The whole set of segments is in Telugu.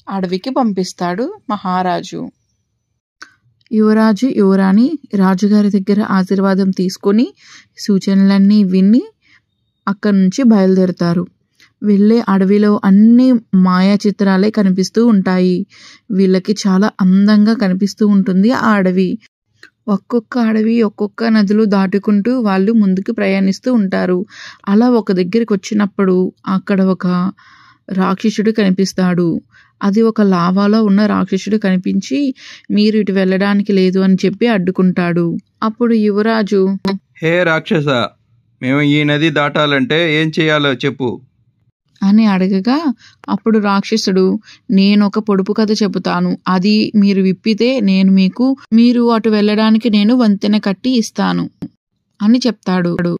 అడవికి పంపిస్తాడు మహారాజు. యువరాజు యువరాణి రాజుగారి దగ్గర ఆశీర్వాదం తీసుకొని సూచనలన్నీ విని అక్కడి నుంచి బయలుదేరుతారు. వెళ్ళే అడవిలో అన్ని మాయా చిత్రాలే కనిపిస్తూ ఉంటాయి. వీళ్ళకి చాలా అందంగా కనిపిస్తూ ఉంటుంది ఆ అడవి. ఒక్కొక్క అడవి ఒక్కొక్క నదులు దాటుకుంటూ వాళ్ళు ముందుకు ప్రయాణిస్తూ ఉంటారు. అలా ఒక దగ్గరికి వచ్చినప్పుడు అక్కడ ఒక రాక్షసుడు కనిపిస్తాడు. అది ఒక లావాలో ఉన్న రాక్షసుడు కనిపించి మీరు ఇటు వెళ్ళడానికి లేదు అని చెప్పి అడ్డుకుంటాడు. అప్పుడు యువరాజు, హే రాక్షస, మేము ఈ నది దాటాలంటే ఏం చేయాలో చెప్పు అని అడగగా అప్పుడు రాక్షసుడు, నేను ఒక పొడుపు కథ చెబుతాను, అది మీరు విప్పితే మీరు అటు వెళ్ళడానికి నేను వంతెన కట్టి ఇస్తాను అని చెప్తాడు.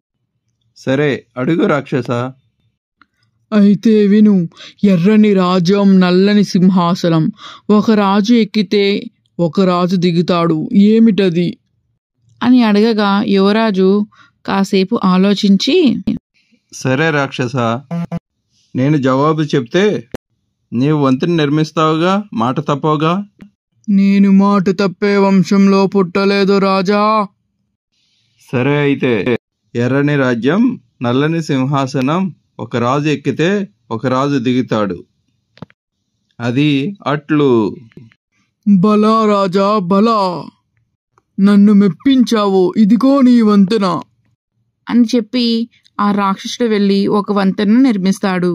సరే అడుగు రాక్షస. అయితే విను. ఎర్రని రాజ్యం, నల్లని సింహాసనం, ఒక రాజు ఎక్కితే ఒక రాజు దిగుతాడు, ఏమిటది అని అడగగా యువరాజు కాసేపు ఆలోచించి, సరే రాక్షస, నేను జవాబు చెప్తే నీవు వంతెన నిర్మిస్తావుగా, మాట తప్పవుగా. నేను మాట తప్పే వంశంలో పుట్టలేదు రాజా. సరే అయితే ఎర్రని రాజ్యం, నల్లని సింహాసనం, ఒక రాజు ఎక్కితే ఒక రాజు దిగుతాడు, అది అట్లు. బలా రాజా బలా, నన్ను మెప్పించావు, ఇదిగో నీ వంతెన అని చెప్పి ఆ రాక్షసుడు వెళ్ళి ఒక వంతెన నిర్మిస్తాడు.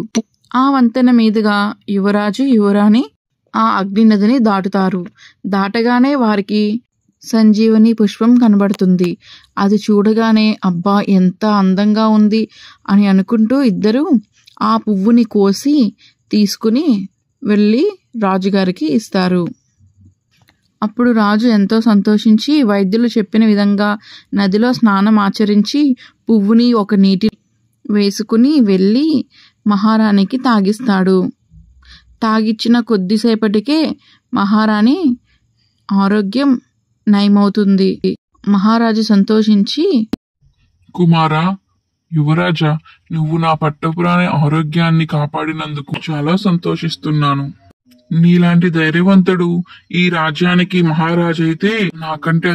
ఆ వంతెన మీదుగా యువరాజు యువరాణి ఆ అగ్ని నదిని దాటుతారు. దాటగానే వారికి సంజీవని పుష్పం కనబడుతుంది. అది చూడగానే అబ్బా ఎంత అందంగా ఉంది అని అనుకుంటూ ఇద్దరు ఆ పువ్వుని కోసి తీసుకుని వెళ్ళి రాజుగారికి ఇస్తారు. అప్పుడు రాజు ఎంతో సంతోషించి వైద్యులు చెప్పిన విధంగా నదిలో స్నానం ఆచరించి పువ్వుని ఒక నీటి వేసుకుని వెళ్ళి మహారాణికి తాగిస్తాడు. తాగిచ్చిన కొద్దిసేపటికే మహారాణి ఆరోగ్యం నయమవుతుంది. మహారాజు సంతోషించి, కుమారా, యువరాజా, నువ్వు నా పట్టపురాణి ఆరోగ్యాన్ని కాపాడినందుకు చాలా సంతోషిస్తున్నాను. నీలాంటి ధైర్యవంతుడు ఈ రాజ్యానికి మహారాజు అయితే నాకంటే